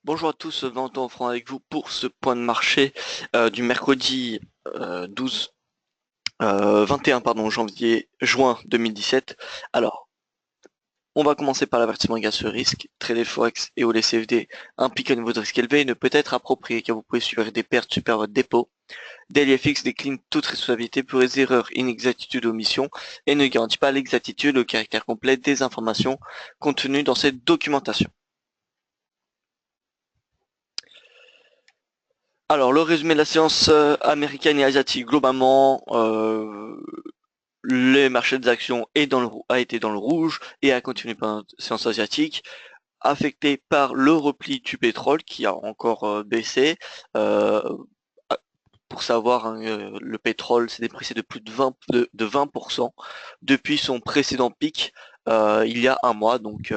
Bonjour à tous, Valentin Franc avec vous pour ce point de marché du mercredi 12, 21 pardon, juin 2017. Alors, on va commencer par l'avertissement égale ce risque. Trader Forex et au CFD implique un niveau de risque élevé et ne peut être approprié car vous pouvez subir des pertes super votre dépôt. Daily FX décline toute responsabilité pour les erreurs, inexactitudes, omissions et ne garantit pas l'exactitude ou le caractère complet des informations contenues dans cette documentation. Alors, le résumé de la séance américaine et asiatique, globalement, les marchés des actions a été dans le rouge et a continué par la séance asiatique, affecté par le repli du pétrole qui a encore baissé. Euh, pour savoir, hein, le pétrole s'est déprécié de plus de 20% depuis son précédent pic il y a un mois. Donc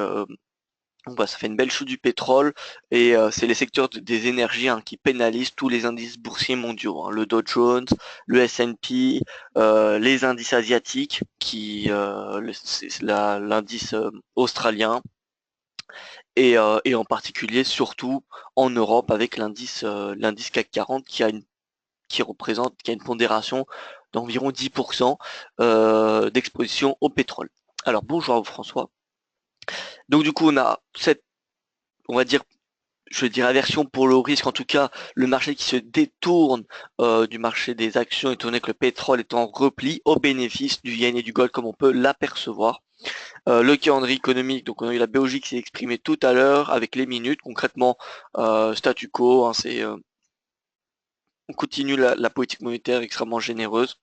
bah, ça fait une belle chute du pétrole et c'est les secteurs des énergies, hein, qui pénalisent tous les indices boursiers mondiaux, hein, le Dow Jones, le S&P, les indices asiatiques, c'est l'indice australien et en particulier surtout en Europe avec l'indice CAC 40 qui a une pondération d'environ 10% d'exposition au pétrole. Alors bonjour François. Donc du coup on a on va dire, je dirais aversion pour le risque, en tout cas le marché qui se détourne du marché des actions, étant donné que le pétrole est en repli au bénéfice du yen et du gold comme on peut l'apercevoir. Le calendrier économique, donc on a eu la BOJ qui s'est exprimée tout à l'heure avec les minutes, concrètement statu quo, hein, on continue la politique monétaire extrêmement généreuse.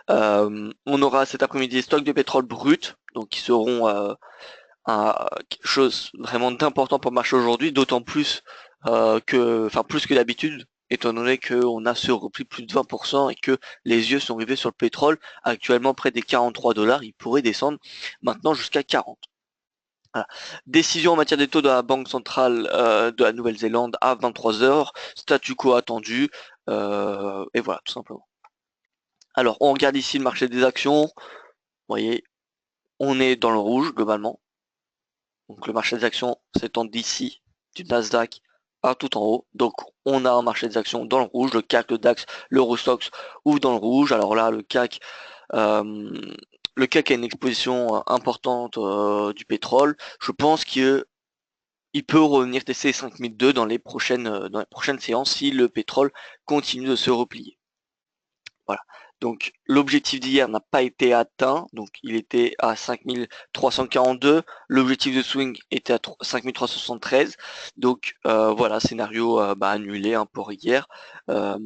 On aura cet après-midi des stocks de pétrole brut, donc qui seront quelque chose vraiment d'important pour le marché aujourd'hui, d'autant plus plus que d'habitude, étant donné qu'on a ce repli plus de 20% et que les yeux sont rivés sur le pétrole, actuellement près des 43 dollars, il pourrait descendre maintenant jusqu'à 40. Voilà. Décision en matière des taux de la Banque centrale de la Nouvelle-Zélande à 23 heures, statu quo attendu, et voilà, tout simplement. Alors, on regarde ici le marché des actions, vous voyez, on est dans le rouge globalement. Donc le marché des actions s'étend d'ici du Nasdaq à tout en haut. Donc on a un marché des actions dans le rouge, le CAC, le DAX, l'Eurostoxx ouvre dans le rouge. Alors là, euh, le CAC a une exposition importante du pétrole. Je pense qu'il peut revenir tester les 5002 dans les prochaines séances si le pétrole continue de se replier. Voilà. Donc l'objectif d'hier n'a pas été atteint, donc il était à 5342, l'objectif de swing était à 5373, donc voilà, scénario annulé, hein, pour hier. Euh,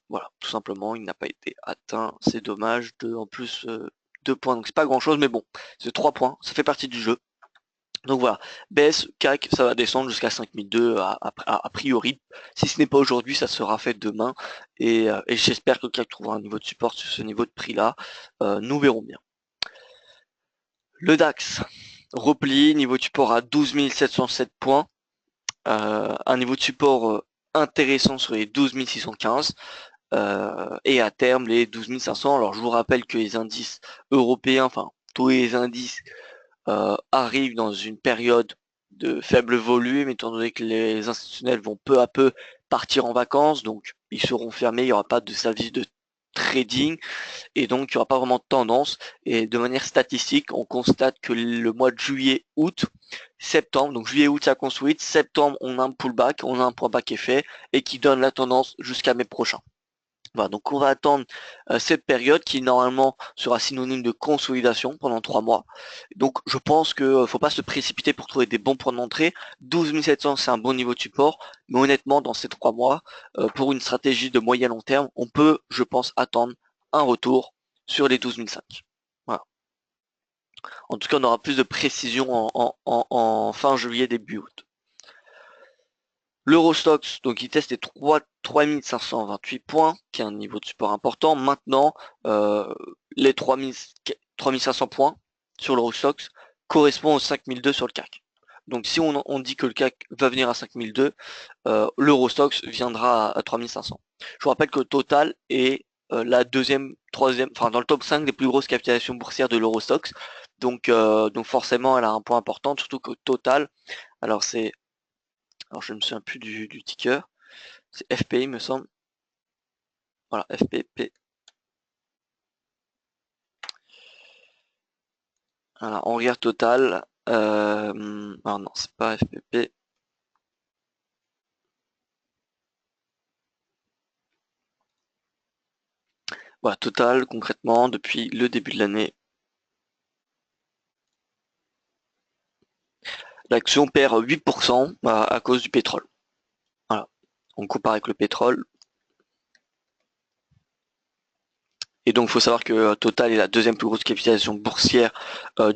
voilà, tout simplement, il n'a pas été atteint, c'est dommage, en plus 2 points, donc c'est pas grand chose, mais bon, c'est 3 points, ça fait partie du jeu. Donc voilà, baisse, CAC, ça va descendre jusqu'à 5002 a priori. Si ce n'est pas aujourd'hui, ça sera fait demain. Et j'espère que le CAC trouvera un niveau de support sur ce niveau de prix-là. Nous verrons bien. Le DAX, repli, niveau de support à 12 707 points. Un niveau de support intéressant sur les 12 615. Et à terme, les 12 500. Alors je vous rappelle que les indices européens, enfin tous les indices arrive dans une période de faible volume, étant donné que les institutionnels vont peu à peu partir en vacances, donc ils seront fermés, il n'y aura pas de service de trading, et donc il n'y aura pas vraiment de tendance. Et de manière statistique, on constate que le mois de juillet, août, septembre, donc juillet, août, ça consolide, septembre, on a un pullback, on a un pullback effet, et qui donne la tendance jusqu'à mai prochain. Voilà, donc on va attendre cette période qui normalement sera synonyme de consolidation pendant 3 mois. Donc je pense que faut pas se précipiter pour trouver des bons points d'entrée. 12 700 c'est un bon niveau de support, mais honnêtement dans ces 3 mois, pour une stratégie de moyen long terme, on peut, je pense, attendre un retour sur les 12 500. Voilà. En tout cas, on aura plus de précision en fin juillet, début août. L'Eurostoxx, donc il teste les 3528 points, qui est un niveau de support important. Maintenant, les 3500 points sur l'Eurostoxx correspondent aux 5002 sur le CAC. Donc si on dit que le CAC va venir à 5002, l'Eurostoxx viendra à 3500. Je vous rappelle que le total est la deuxième, troisième, enfin dans le top 5 des plus grosses capitalisations boursières de l'Eurostoxx. Donc forcément elle a un point important, surtout que Total, alors c'est Alors je ne me souviens plus du ticker. C'est FPI me semble. Voilà, FPP. Alors on regarde total. Alors non, c'est pas FPP. Voilà, total concrètement depuis le début de l'année. L'action perd 8% à cause du pétrole. Voilà. On compare avec le pétrole. Et donc, il faut savoir que Total est la deuxième plus grosse capitalisation boursière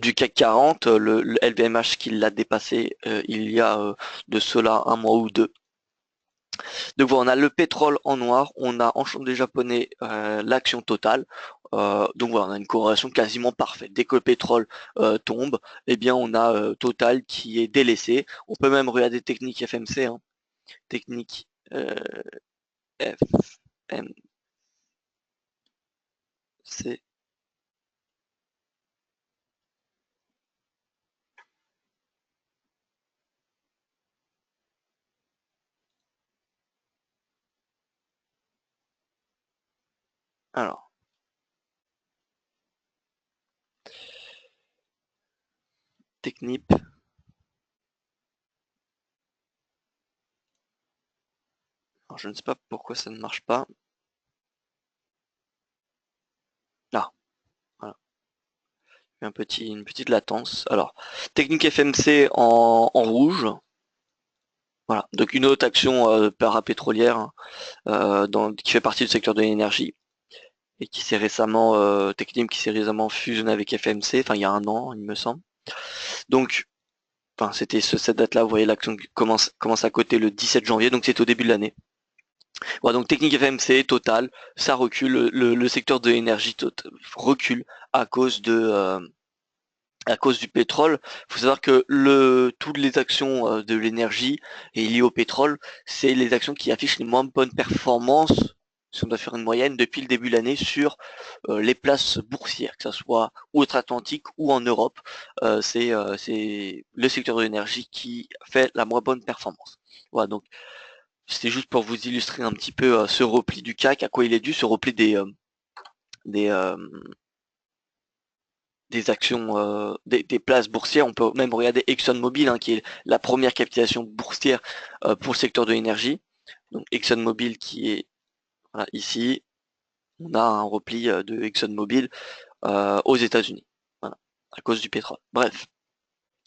du CAC 40. Le LVMH qui l'a dépassé il y a de cela un mois ou deux. Donc voilà, on a le pétrole en noir, on a en chambre des japonais l'action Total. Donc voilà, on a une corrélation quasiment parfaite. Dès que le pétrole tombe, eh bien on a Total qui est délaissé. On peut même regarder technique FMC, hein. Technique FMC. Alors, Technip. Alors, je ne sais pas pourquoi ça ne marche pas. Là, voilà. Une petite latence. Alors, technique FMC en rouge. Voilà, donc une autre action parapétrolière, hein, qui fait partie du secteur de l'énergie et qui s'est récemment, Technip qui s'est récemment fusionné avec FMC, enfin il y a un an il me semble. Donc, enfin c'était cette date-là, vous voyez l'action qui commence à coter le 17 janvier, donc c'est au début de l'année. Voilà, donc Technip FMC, Total, ça recule, le secteur de l'énergie recule à cause du pétrole. Il faut savoir que toutes les actions de l'énergie et liées au pétrole, c'est les actions qui affichent les moins bonnes performances, si on doit faire une moyenne, depuis le début de l'année sur les places boursières, que ce soit outre-Atlantique ou en Europe. C'est le secteur de l'énergie qui fait la moins bonne performance. Voilà, donc c'était juste pour vous illustrer un petit peu ce repli du CAC, à quoi il est dû, ce repli des, euh, des actions, des places boursières. On peut même regarder ExxonMobil, hein, qui est la première capitalisation boursière pour le secteur de l'énergie. Donc ExxonMobil qui est voilà, ici, on a un repli de ExxonMobil aux États-Unis, voilà, à cause du pétrole. Bref.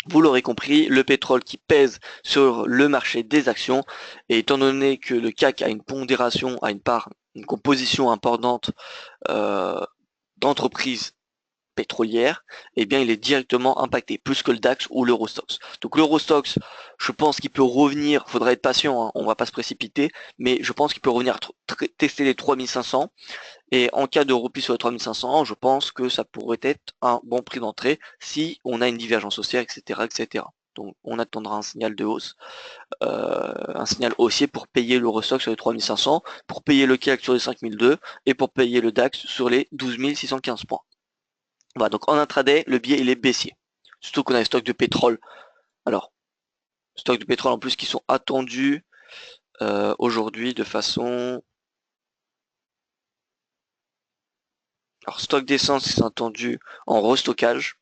Vous l'aurez compris, le pétrole qui pèse sur le marché des actions, et étant donné que le CAC a une pondération, a une composition importante d'entreprises pétrolière, eh bien il est directement impacté, plus que le DAX ou l'Eurostoxx. Donc l'Eurostoxx, je pense qu'il peut revenir, faudra être patient, hein, on va pas se précipiter, mais je pense qu'il peut revenir tester les 3500, et en cas de repli sur les 3500, je pense que ça pourrait être un bon prix d'entrée si on a une divergence haussière, etc., etc. Donc on attendra un signal de hausse, un signal haussier pour payer l'Eurostoxx sur les 3500, pour payer le CAC sur les 5002 et pour payer le DAX sur les 12 615 points. Voilà, donc en intraday, le biais il est baissier. Surtout qu'on a des stocks de pétrole. Alors, stocks de pétrole en plus qui sont attendus aujourd'hui de façon... Alors, stock d'essence qui sont attendus en restockage.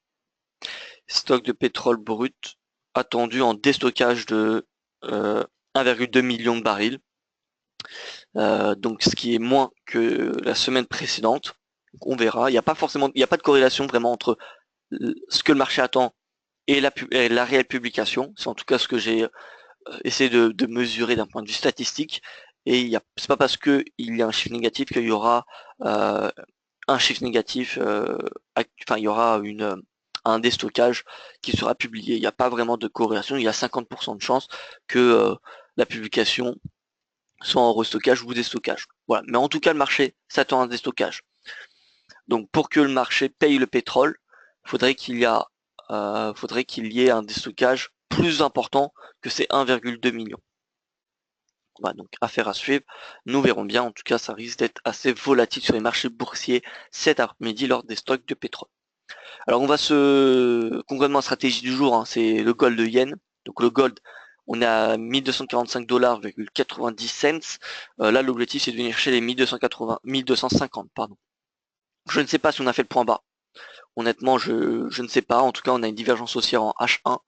Stock de pétrole brut attendu en déstockage de 1,2 million de barils. Donc ce qui est moins que la semaine précédente. Donc, on verra. Il n'y a pas de corrélation vraiment entre ce que le marché attend et la réelle publication. C'est en tout cas ce que j'ai essayé de mesurer d'un point de vue statistique. Et c'est pas parce qu'il y a un chiffre négatif qu'il y aura un chiffre négatif, enfin il y aura un déstockage qui sera publié. Il n'y a pas vraiment de corrélation. Il y a 50% de chance que la publication soit en restockage ou déstockage. Voilà. Mais en tout cas, le marché s'attend à un déstockage. Donc pour que le marché paye le pétrole, faudrait qu'il y ait un déstockage plus important que ces 1,2 million. Voilà, donc affaire à suivre. Nous verrons bien. En tout cas, ça risque d'être assez volatile sur les marchés boursiers cet après-midi lors des stocks de pétrole. Alors on va concrètement la stratégie du jour, hein, c'est le gold de yen. Donc le gold, on est à 1245,90 $. Là, l'objectif, c'est de venir chercher les 1250, pardon. Je ne sais pas si on a fait le point bas. Honnêtement, je ne sais pas. En tout cas, on a une divergence haussière en H1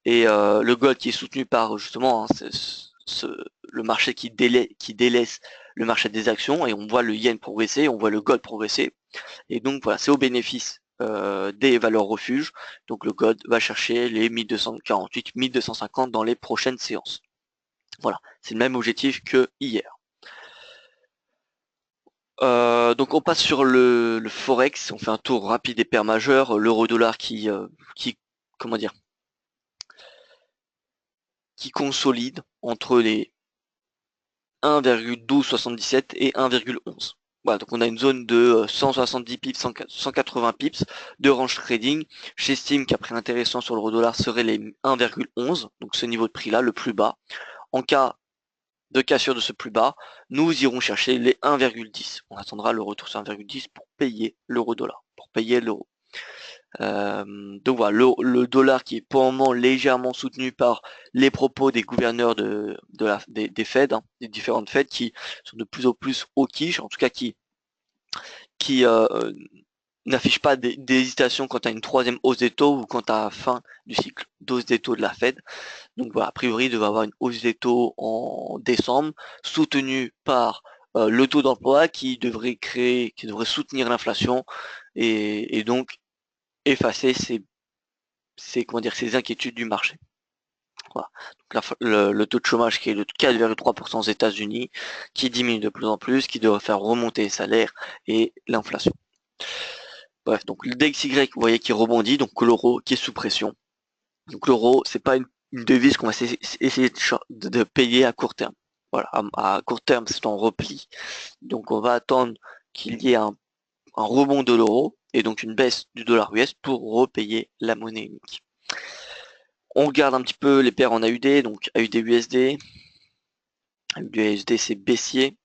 et le gold qui est soutenu par justement hein, le marché qui délaisse le marché des actions, et on voit le yen progresser, on voit le gold progresser, et donc voilà, c'est au bénéfice des valeurs refuges. Donc le gold va chercher les 1248, 1250 dans les prochaines séances. Voilà, c'est le même objectif que hier. Donc on passe sur le forex, on fait un tour rapide des paires majeures, l'euro-dollar qui comment dire, qui consolide entre les 1,1277 et 1,11. Voilà, donc on a une zone de 170 pips, 180 pips de range trading. J'estime qu'après l'intéressant sur l'euro dollar serait les 1,11, donc ce niveau de prix là, le plus bas. En cas de cassure de ce plus bas, nous irons chercher les 1,10. On attendra le retour sur 1,10 pour payer l'euro dollar, pour payer l'euro. Donc voilà, le dollar qui est pour le moment légèrement soutenu par les propos des gouverneurs des Fed, hein, des différentes Fed qui sont de plus en plus hawkish, en tout cas qui n'affichent pas d'hésitation quant à une troisième hausse des taux ou quant à la fin du cycle d'hausse des taux de la Fed. Donc voilà, a priori, il devrait avoir une hausse des taux en décembre, soutenue par le taux d'emploi qui devrait soutenir l'inflation et donc effacer ces inquiétudes du marché. Voilà. Donc le taux de chômage qui est de 4,3% aux États-Unis, qui diminue de plus en plus, qui devrait faire remonter les salaires et l'inflation. Bref, donc le DXY, vous voyez, qui rebondit, donc l'euro qui est sous pression. Donc l'euro, c'est pas une devise qu'on va essayer de payer à court terme. Voilà, à court terme, c'est en repli. Donc on va attendre qu'il y ait un rebond de l'euro et donc une baisse du dollar US pour repayer la monnaie unique. On regarde un petit peu les paires en AUD, donc AUD USD. AUD USD c'est baissier.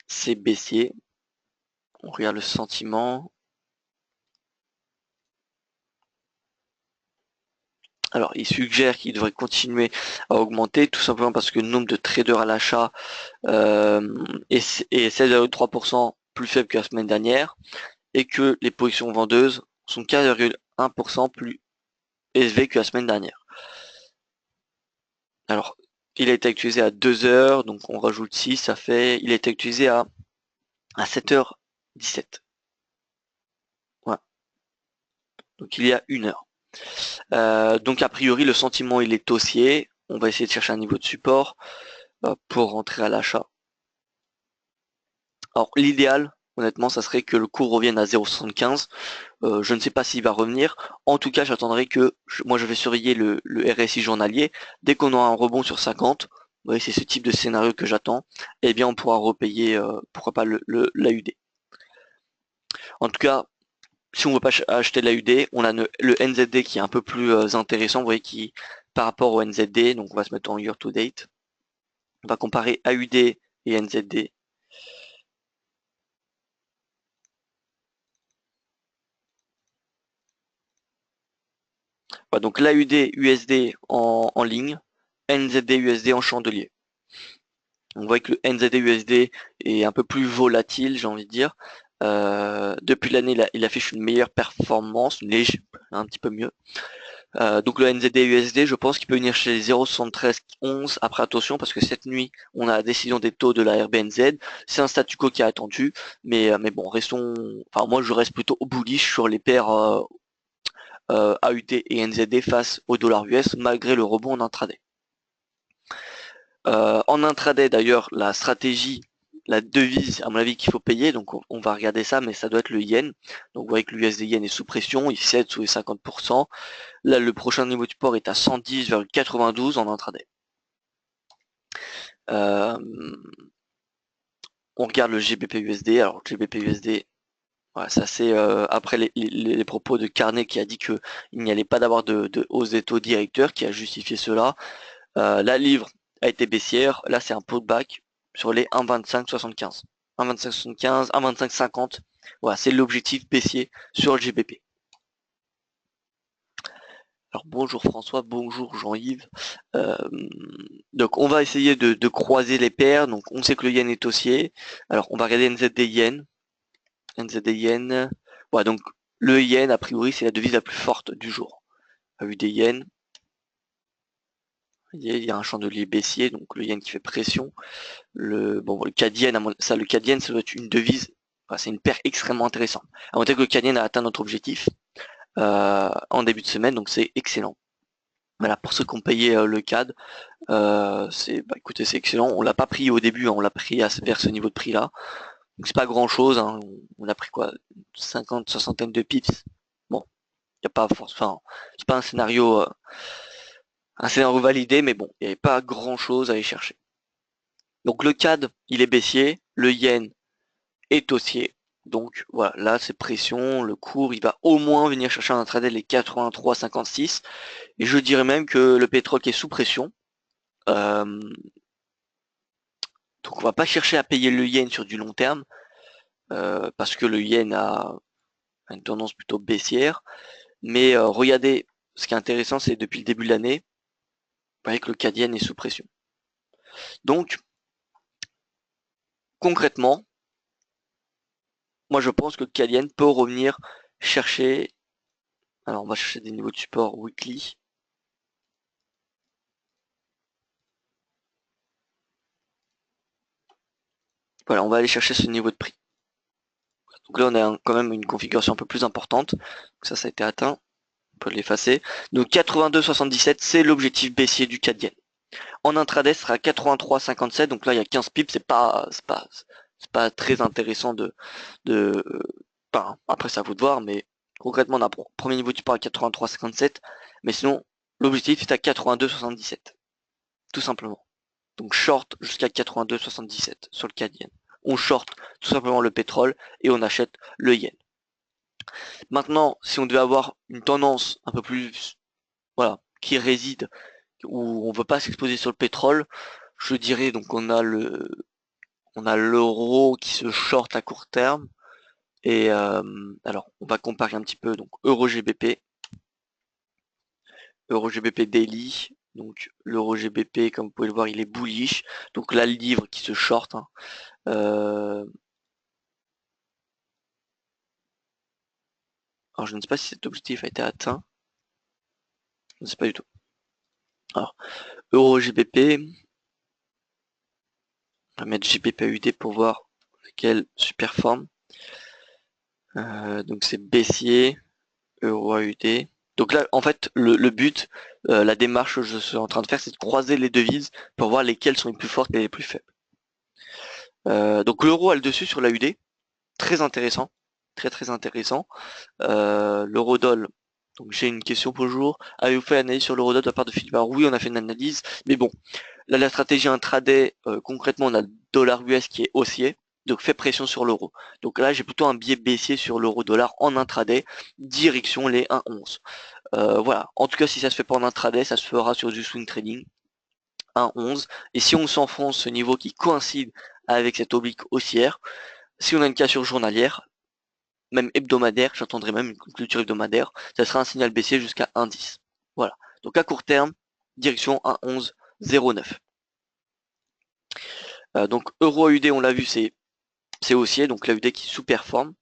C'est baissier. On regarde le sentiment. Alors, il suggère qu'il devrait continuer à augmenter, tout simplement parce que le nombre de traders à l'achat est 16,3% plus faible que la semaine dernière, et que les positions vendeuses sont 4,1% plus élevées que la semaine dernière. Alors, il a été actualisé à 2 heures, donc on rajoute 6, ça fait... Il a été actualisé à 7h17. Voilà. Donc il y a 1 heure. Donc a priori, le sentiment, il est haussier. On va essayer de chercher un niveau de support pour rentrer à l'achat. Alors l'idéal, honnêtement, ça serait que le cours revienne à 0,75. Je ne sais pas s'il va revenir. En tout cas, j'attendrai que moi je vais surveiller le RSI journalier. Dès qu'on aura un rebond sur 50, ouais, c'est ce type de scénario que j'attends. Eh bien, on pourra repayer, pourquoi pas l'AUD. En tout cas, si on veut pas acheter l'AUD, on a le NZD qui est un peu plus intéressant. Vous voyez qui par rapport au NZD, donc on va se mettre en year to date. On va comparer AUD et NZD. Voilà, donc l'AUD USD en ligne, NZD USD en chandelier. On voit que le NZD USD est un peu plus volatile, j'ai envie de dire. Depuis l'année, il affiche une meilleure performance, un petit peu mieux. Donc le NZD USD, je pense qu'il peut venir chez les 0,7311. Après attention, parce que cette nuit, on a la décision des taux de la RBNZ. C'est un statu quo qui est attendu, mais bon, enfin moi je reste plutôt bullish sur les paires AUD et NZD face au dollar US malgré le rebond en intraday. En intraday d'ailleurs, la stratégie, la devise à mon avis qu'il faut payer, donc on va regarder ça, mais ça doit être le yen. Donc vous voyez que l'USD yen est sous pression, il cède sous les 50%. Là le prochain niveau de support est à 110,92 en intraday. On regarde le GBP USD, alors GBP USD, voilà, ça c'est après les propos de Carnet qui a dit qu'il n'y allait pas d'avoir de hausse des taux directeurs, qui a justifié cela. La livre a été baissière, là c'est un pullback sur les 1,2575. 1,2575, 1,2550, voilà, c'est l'objectif baissier sur le GBP. Alors bonjour François, bonjour Jean-Yves. Euh, donc on va essayer de croiser les paires. Donc on sait que le yen est haussier. Alors on va regarder NZD yen. NZD yen. Voilà, donc le yen a priori c'est la devise la plus forte du jour. AUD yen. Il y a un chandelier baissier, donc le yen qui fait pression. Le CAD yen, le CAD yen, ça doit être une devise. Enfin, c'est une paire extrêmement intéressante. À noter que le CAD yen a atteint notre objectif en début de semaine, donc c'est excellent. Voilà, pour ceux qui ont payé le CAD, écoutez, c'est excellent. On l'a pas pris au début, hein, on l'a pris vers ce niveau de prix là. Donc c'est pas grand chose, hein. On a pris quoi, 50, soixantaine de pips. Bon, il y a pas enfin, c'est pas un scénario validé, mais bon, il n'y avait pas grand chose à aller chercher. Donc le CAD, il est baissier, le yen est haussier. Donc voilà, là c'est pression, le cours il va au moins venir chercher un intraday les 83,56. Et je dirais même que le pétrole qui est sous pression. Euh, donc on va pas chercher à payer le yen sur du long terme, parce que le yen a une tendance plutôt baissière. Mais regardez, ce qui est intéressant, c'est depuis le début de l'année, vous voyez que le CAD yen est sous pression. Donc concrètement, moi je pense que le CAD yen peut revenir chercher. Alors on va chercher des niveaux de support weekly. Voilà, on va aller chercher ce niveau de prix. Donc là on a quand même une configuration un peu plus importante. Donc ça a été atteint. On peut l'effacer. Donc 82,77, c'est l'objectif baissier du CAD yen. En intraday, ce sera 83,57. Donc là, il y a 15 pips. C'est pas très intéressant enfin, après, c'est à vous de voir, mais concrètement, on a un premier niveau du support à 83,57. Mais sinon, l'objectif est à 82,77. Tout simplement. Donc short jusqu'à 82,77 sur le CAD yen. On short tout simplement le pétrole et on achète le yen. Maintenant, si on devait avoir une tendance un peu plus, voilà, qui réside, où on veut pas s'exposer sur le pétrole, je dirais donc on a l'euro qui se short à court terme. Et alors on va comparer un petit peu donc euro GBP daily. Donc l'euro GBP, comme vous pouvez le voir, il est bullish. Donc là, le livre qui se short, hein. Alors je ne sais pas si cet objectif a été atteint. Je ne sais pas du tout. Alors euro GBP, on va mettre GBP-UD pour voir lequel superforme. Donc c'est baissier, euro AUD. Donc là, en fait, le but, la démarche que je suis en train de faire, c'est de croiser les devises pour voir lesquelles sont les plus fortes et les plus faibles. Donc l'euro a le dessus sur l'AUD, très intéressant, très très intéressant. L'eurodoll, donc j'ai une question pour le jour. Avez-vous fait l'analyse sur l'eurodoll de la part de Philippe? Alors oui, on a fait une analyse, mais bon, là la stratégie intraday, concrètement, on a le dollar US qui est haussier, donc fait pression sur l'euro. Donc là, j'ai plutôt un biais baissier sur l'euro-dollar en intraday, direction les 1,11. Voilà. En tout cas, si ça se fait pas en intraday, ça se fera sur du swing trading 1,11. Et si on s'enfonce ce niveau qui coïncide avec cette oblique haussière, si on a une cassure journalière, même hebdomadaire, j'attendrai même une clôture hebdomadaire, ça sera un signal baissier jusqu'à 1,10. Voilà. Donc à court terme, direction 1,11,09. Donc euro AUD, on l'a vu, c'est haussier, donc l'AUD qui sous-performe.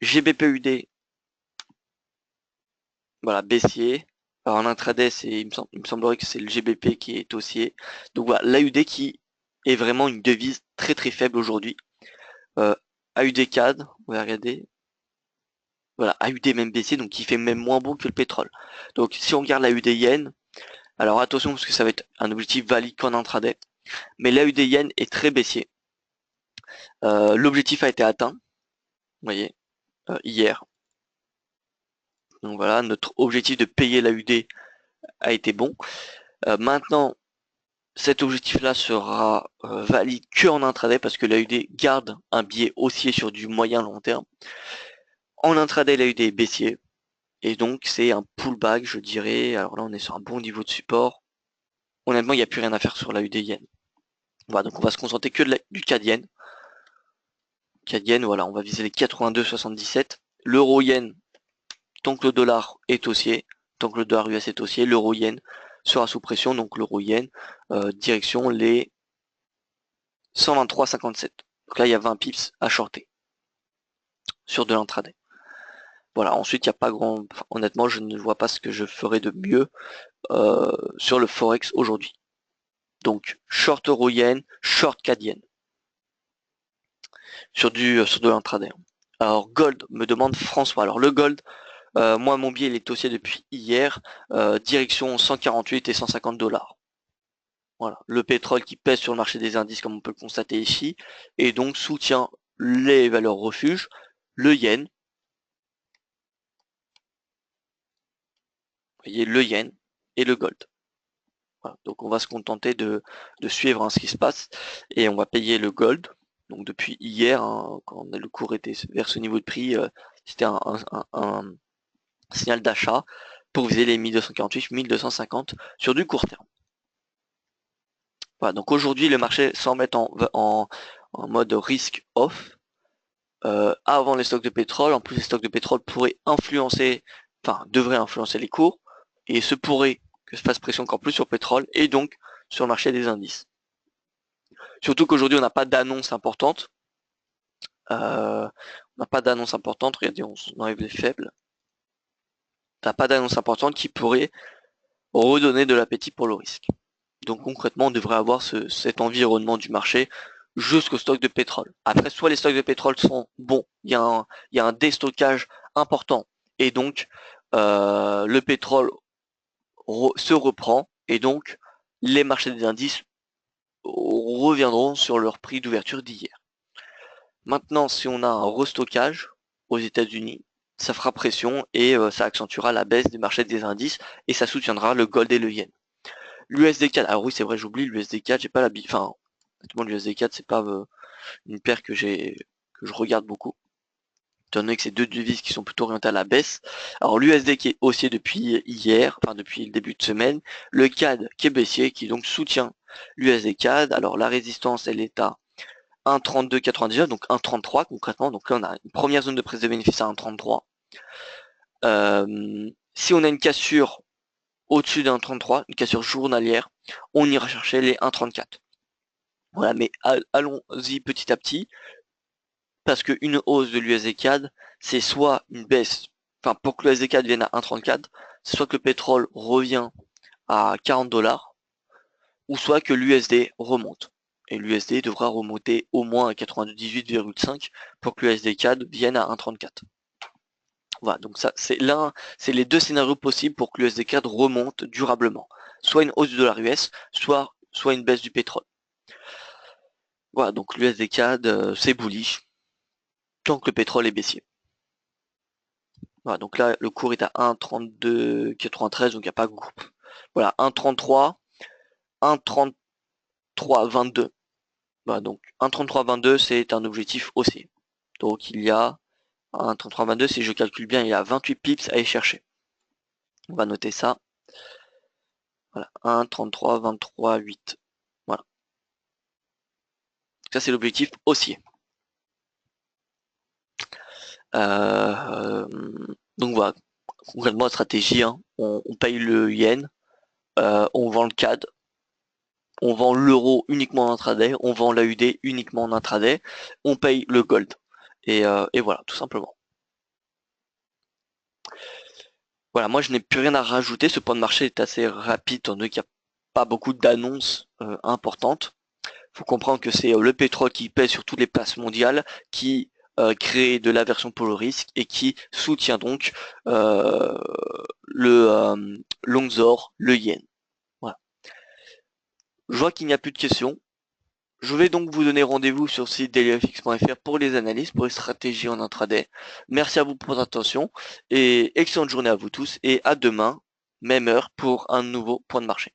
GBP-UD, voilà, baissier. Alors en intraday, il me semblerait que c'est le GBP qui est haussier. Donc voilà, l'AUD qui est vraiment une devise très très faible aujourd'hui. AUD CAD, on va regarder. Voilà, AUD même baissier, donc qui fait même moins bon que le pétrole. Donc si on regarde l'AUD yen, alors attention parce que ça va être un objectif valide qu'en intraday. Mais l'AUD yen est très baissier. L'objectif a été atteint, vous voyez, hier. Donc voilà, notre objectif de payer l'AUD a été bon. Maintenant, cet objectif-là sera valide que en intraday parce que l'AUD garde un biais haussier sur du moyen long terme. En intraday, l'AUD est baissier. Et donc, c'est un pullback, je dirais. Alors là, on est sur un bon niveau de support. Honnêtement, il n'y a plus rien à faire sur l'AUD yen. Voilà, donc on va se concentrer que du CAD yen. CAD yen, voilà, on va viser les 82,77. L'euro yen, tant que le dollar est haussier. tant que le dollar US est haussier, l'euro yen sera sous pression, donc l'euro yen direction les 123,57. Donc là il y a 20 pips à shorter sur de l'intraday. Voilà, ensuite il n'y a pas grand, enfin, honnêtement je ne vois pas ce que je ferais de mieux sur le forex aujourd'hui. Donc short euro yen, short CAD yen sur de l'intraday. Alors gold, me demande François. Alors le gold, moi mon billet il est haussier depuis hier, direction 148 et 150 $. Voilà, le pétrole qui pèse sur le marché des indices comme on peut le constater ici, et donc soutient les valeurs refuges, le yen. Vous voyez, le yen et le gold. Voilà, donc on va se contenter de suivre ce qui se passe, et on va payer le gold. Donc depuis hier, hein, quand le cours était vers ce niveau de prix, c'était un signal d'achat pour viser les 1248, 1250 sur du court terme. Voilà, donc aujourd'hui le marché semble être en mode risk off avant les stocks de pétrole. En plus les stocks de pétrole pourraient influencer, enfin devraient influencer les cours, et se pourrait que se fasse pression encore plus sur le pétrole et donc sur le marché des indices. Surtout qu'aujourd'hui on n'a pas d'annonce importante. On n'a pas d'annonce importante, regardez, on enlève les faibles. On n'a pas d'annonce importante qui pourrait redonner de l'appétit pour le risque. Donc concrètement, on devrait avoir cet environnement du marché jusqu'au stock de pétrole. Après, soit les stocks de pétrole sont bons, il y a un déstockage important, et donc le pétrole se reprend, et donc les marchés des indices reviendront sur leur prix d'ouverture d'hier. Maintenant, si on a un restockage aux États-Unis, ça fera pression et ça accentuera la baisse des marchés des indices, et ça soutiendra le gold et le yen. L'USD4, alors oui c'est vrai, j'oublie l'USD4, j'ai pas l'habitude, enfin honnêtement l'USD4 c'est pas une paire que je regarde beaucoup, étant donné que c'est deux devises qui sont plutôt orientées à la baisse. Alors l'USD qui est haussier depuis hier, enfin depuis le début de semaine, le CAD qui est baissier, qui donc soutient l'USD CAD. Alors la résistance elle est à 1,3299, donc 1,33 concrètement, donc là on a une première zone de prise de bénéfice à 1,33. Si on a une cassure au-dessus d'un 33, une cassure journalière, on ira chercher les 1,34. Voilà, mais allons-y petit à petit, parce qu'une hausse de l'USD CAD, c'est soit une baisse, enfin pour que l'USD CAD vienne à 1,34, c'est soit que le pétrole revient à 40 $, ou soit que l'USD remonte. Et l'USD devra remonter au moins à 98,5 pour que l'USD CAD vienne à 1,34. Voilà, donc ça c'est les deux scénarios possibles pour que l'USD CAD remonte durablement. Soit une hausse du dollar US, soit une baisse du pétrole. Voilà, donc l'USD CAD c'est bullish tant que le pétrole est baissier. Voilà, donc là le cours est à 1,3293, donc il n'y a pas de groupe. Voilà, 1,33, 1,3322. Voilà, donc 1,3322 c'est un objectif haussier. Donc il y a 1,3322, si je calcule bien, il y a 28 pips à aller chercher. On va noter ça. Voilà, 1,33, 23, 8. Voilà. Ça, c'est l'objectif haussier. Donc voilà, concrètement, la stratégie, hein, on paye le yen, on vend le CAD, on vend l'euro uniquement en intraday, on vend l'AUD uniquement en intraday, on paye le gold. Et voilà, tout simplement. Voilà, moi je n'ai plus rien à rajouter, ce point de marché est assez rapide, étant donné qu'il n'y a pas beaucoup d'annonces importantes. Faut comprendre que c'est le pétrole qui pèse sur toutes les places mondiales, qui crée de l'aversion pour le risque et qui soutient donc le Longzor, le yen. Voilà. Je vois qu'il n'y a plus de questions. Je vais donc vous donner rendez-vous sur le site dailyfx.fr pour les analyses, pour les stratégies en intraday. Merci à vous pour votre attention et excellente journée à vous tous, et à demain, même heure, pour un nouveau point de marché.